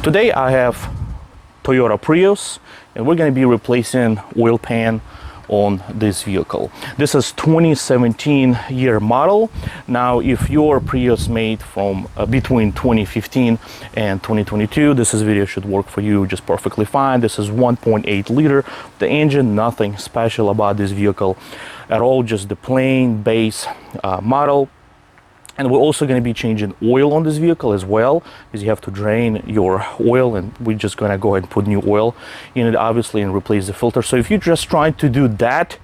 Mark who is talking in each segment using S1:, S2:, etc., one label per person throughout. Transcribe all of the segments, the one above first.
S1: Today I have Toyota Prius, and we're going to be replacing oil pan on this vehicle. This is 2017 year model. Now if your Prius made from between 2015 and 2022, this video should work for you just perfectly fine. This is 1.8 liter. The engine, nothing special about this vehicle at all, just the plain base model. And we're also going to be changing oil on this vehicle as well, because you have to drain your oil, and we're just going to go ahead and put new oil in it, obviously, and replace the filter. So if you're just trying to do that,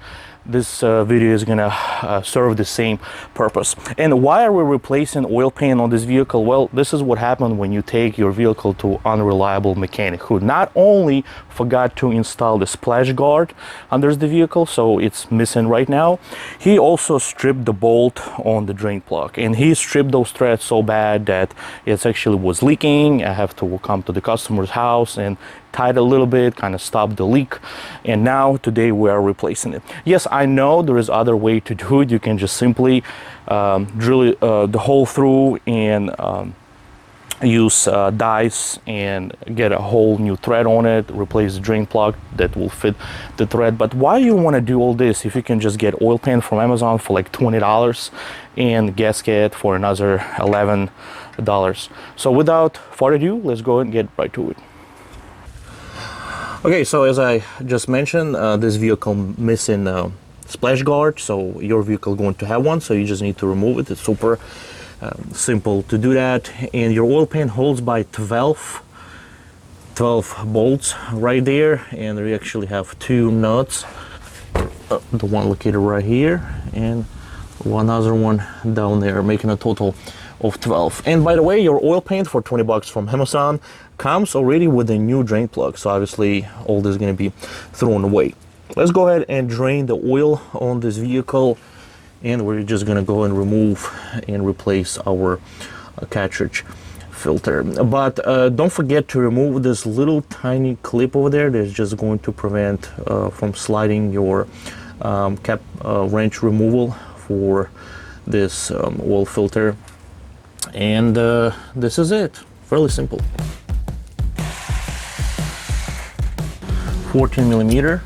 S1: this video is going to serve the same purpose. And why are we replacing oil pan on this vehicle? Well, this is what happened when you take your vehicle to unreliable mechanic who not only forgot to install the splash guard under the vehicle, so it's missing right now, he also stripped the bolt on the drain plug, and he stripped those threads so bad that it actually was leaking. I have to come to the customer's house and tied a little bit, kind of stopped the leak, and now today we are replacing it. Yes, I know there is other way to do it. You can just simply drill the hole through and use dies and get a whole new thread on it, replace the drain plug that will fit the thread. But why you want to do all this if you can just get oil pan from Amazon for like $20 and gasket for another $11? So without further ado, let's go and get right to it. Okay, so as I just mentioned, this vehicle missing splash guard, so your vehicle going to have one, so you just need to remove it. It's super simple to do that. And your oil pan holds by 12 bolts right there, and we actually have two nuts, the one located right here and one other one down there, making a total of 12. And by the way, your oil pan for 20 bucks from Amazon comes already with a new drain plug, so obviously all this is going to be thrown away. Let's go ahead and drain the oil on this vehicle, and we're just going to go and remove and replace our cartridge filter. But don't forget to remove this little tiny clip over there that's just going to prevent from sliding your cap wrench removal for this oil filter. And this is it. Fairly simple. 14 millimeter.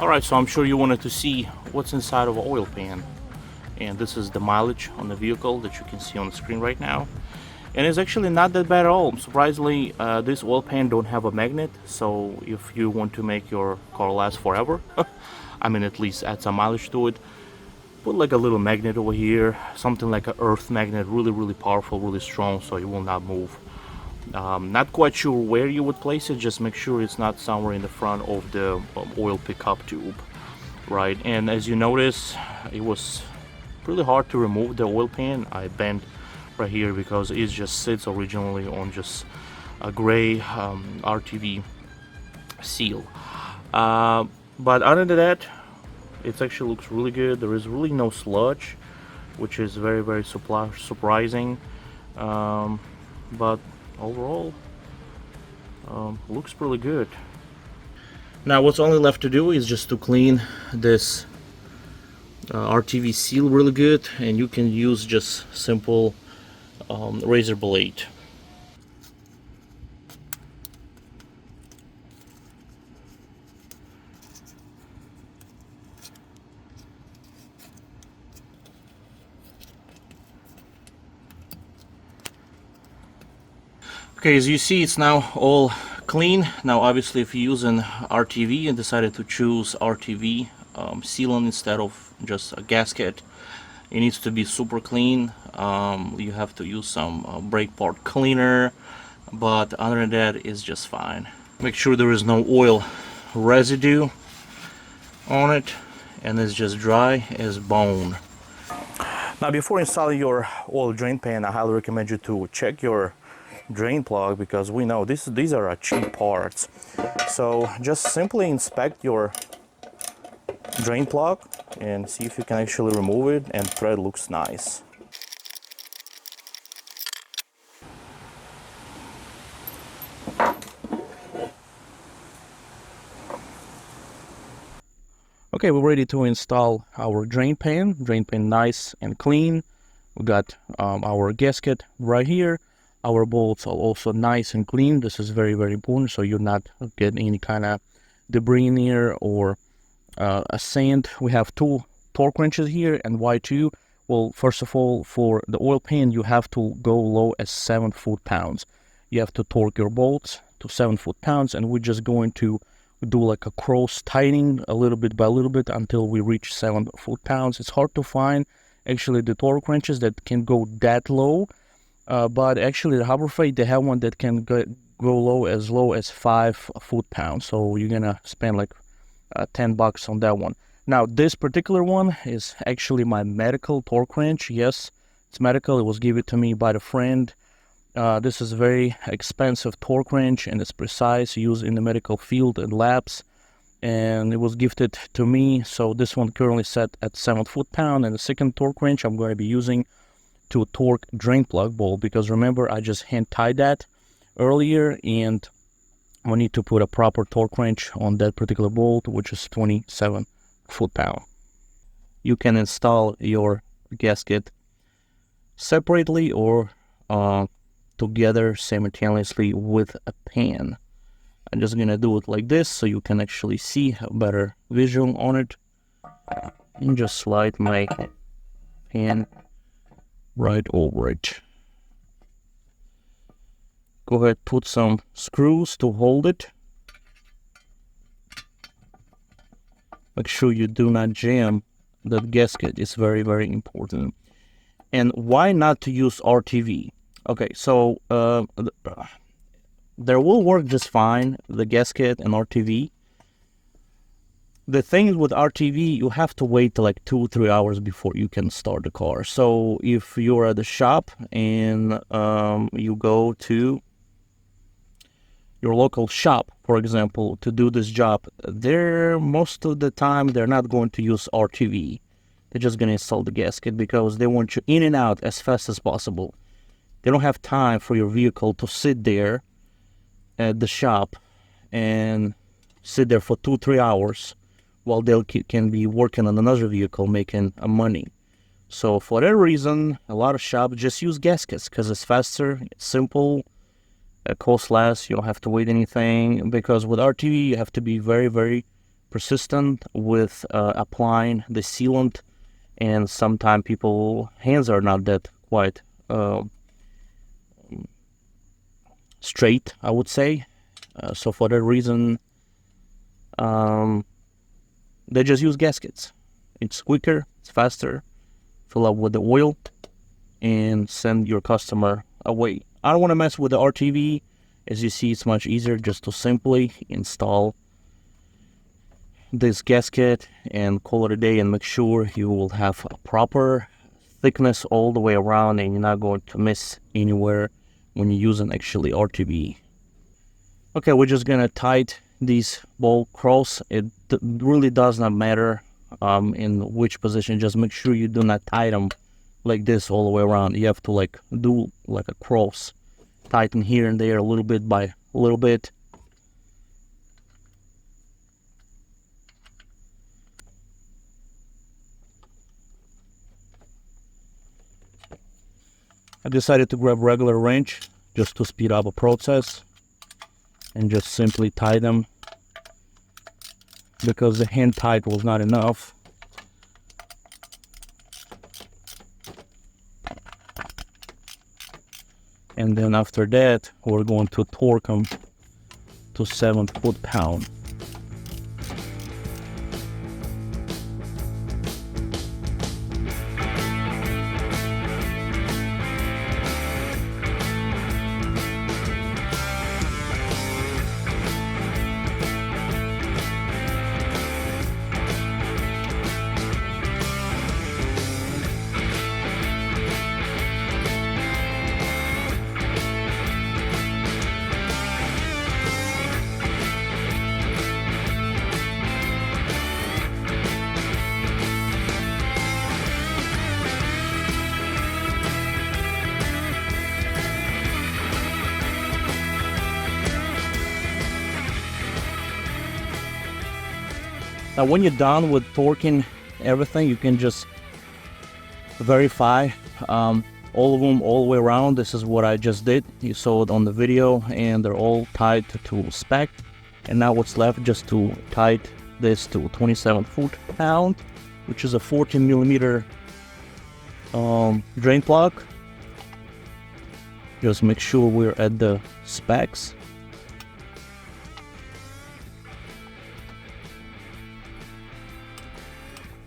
S1: Alright, so I'm sure you wanted to see what's inside of an oil pan, and this is the mileage on the vehicle that you can see on the screen right now, and it's actually not that bad at all. Surprisingly, this oil pan don't have a magnet, so if you want to make your car last forever, I mean at least add some mileage to it, put like a little magnet over here, something like an earth magnet, really powerful, really strong, so it will not move. Not quite sure where you would place it, just make sure it's not somewhere in the front of the oil pickup tube. right? And as you notice, it was really hard to remove the oil pan. I bent right here because it just sits originally on just a gray RTV seal. But other than that, it actually looks really good. There is really no sludge, which is very surprising. But overall, looks really good. Now what's only left to do is just to clean this RTV seal really good, and you can use just simple razor blade. Okay, as you see, it's now all clean. Now obviously if you're using RTV and decided to choose RTV sealant instead of just a gasket, it needs to be super clean. You have to use some brake part cleaner, but other than that, it's just fine. Make sure there is no oil residue on it, and it's just dry as bone. Now before installing your oil drain pan, I highly recommend you to check your drain plug, because we know these are cheap parts. So just simply inspect your drain plug and see if you can actually remove it, and thread looks nice. Okay, we're ready to install our drain pan. Drain pan nice and clean. We got our gasket right here. Our bolts are also nice and clean. This is very important, so you're not getting any kind of debris in here or a sand. We have 2 torque wrenches here, and why 2? Well, first of all, for the oil pan, you have to go low as 7 foot-pounds. You have to torque your bolts to 7 foot-pounds, and we're just going to do like a cross tightening a little bit by little bit until we reach 7 foot-pounds. It's hard to find actually the torque wrenches that can go that low. But actually the Harbor Freight, they have one that can go low as 5 foot-pounds. So you're gonna spend like $10 on that one. Now this particular one is actually my medical torque wrench. Yes, it's medical. It was given to me by the friend. This is a very expensive torque wrench, and it's precise, used in the medical field and labs. And it was gifted to me. So this one currently set at 7 foot-pound, and the second torque wrench I'm going to be using to torque drain plug bolt, because remember I just hand tied that earlier, and we need to put a proper torque wrench on that particular bolt, which is 27 foot-pound. You can install your gasket separately or together simultaneously with a pan. I'm just gonna do it like this so you can actually see a better visual on it, and just slide my pan right over it. Go ahead, put some screws to hold it. Make sure you do not jam that gasket. It's very important. And why not to use RTV? Okay, so there will work just fine, the gasket and RTV. The thing with RTV, you have to wait like 2-3 hours before you can start the car. So if you're at the shop and you go to your local shop, for example, to do this job, most of the time they're not going to use RTV. They're just going to install the gasket because they want you in and out as fast as possible. They don't have time for your vehicle to sit there at the shop and sit there for 2-3 hours while they can be working on another vehicle making money. So for that reason, a lot of shops just use gaskets because it's faster, it's simple, it costs less, you don't have to wait anything. Because with RTV, you have to be very persistent with applying the sealant, and sometimes people's hands are not that quite straight, I would say. So for that reason, they just use gaskets. It's quicker, it's faster, fill up with the oil, and send your customer away. I don't want to mess with the RTV. As you see, it's much easier just to simply install this gasket and call it a day, and make sure you will have a proper thickness all the way around and you're not going to miss anywhere when you're using actually RTB. Okay, we're just gonna tighten these ball cross. It really does not matter in which position. Just make sure you do not tie them like this all the way around. You have to like do like a cross, tighten here and there a little bit by a little bit. I decided to grab regular wrench just to speed up the process and just simply tie them because the hand tight was not enough. And then after that, we're going to torque them to 7 foot-pound. Now when you're done with torquing everything, you can just verify all of them all the way around. This is what I just did. You saw it on the video, and they're all tied to spec. And now what's left just to tighten this to 27 foot-pound, which is a 14 millimeter drain plug. Just make sure we're at the specs.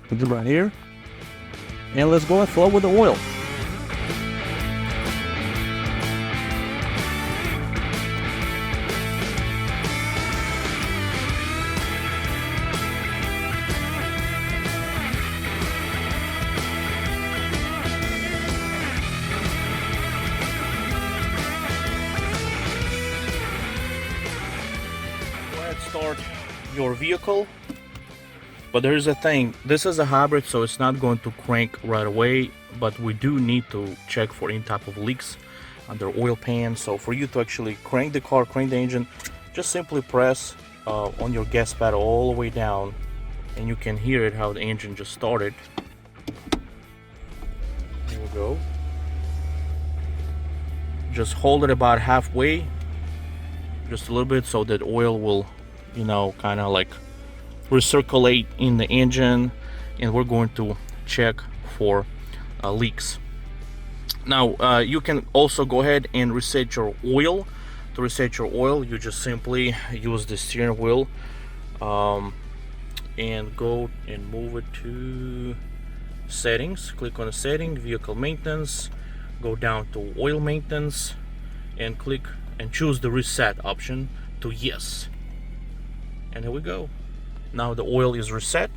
S1: Put it right here, and let's go and fill it with the oil. Go ahead, start your vehicle. But there's a thing, this is a hybrid, so it's not going to crank right away, but we do need to check for any type of leaks under oil pan. So for you to actually crank the car, crank the engine, just simply press on your gas pedal all the way down, and you can hear it how the engine just started. There we go. Just hold it about halfway, just a little bit, so that oil will, you know, kind of like recirculate in the engine, and we're going to check for leaks. Now you can also go ahead and reset your oil. To reset your oil, you just simply use the steering wheel and go and move it to settings. Click on the setting, vehicle maintenance, go down to oil maintenance, and click and choose the reset option to yes. And here we go. Now the oil is reset,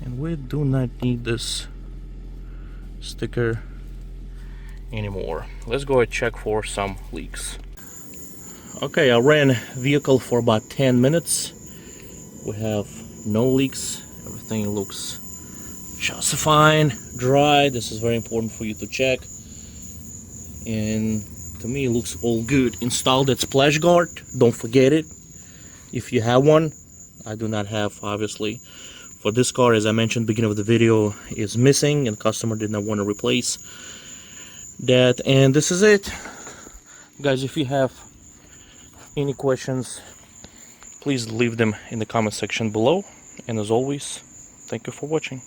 S1: and we do not need this sticker anymore. Let's go and check for some leaks. Okay, I ran vehicle for about 10 minutes. We have no leaks. Everything looks just fine, dry. This is very important for you to check. And to me, it looks all good. Install that splash guard. Don't forget it if you have one. I do not have, obviously. For this car, as I mentioned at the beginning of the video, is missing, and customer did not want to replace that. And this is it. Guys, if you have any questions, please leave them in the comment section below. And as always, thank you for watching.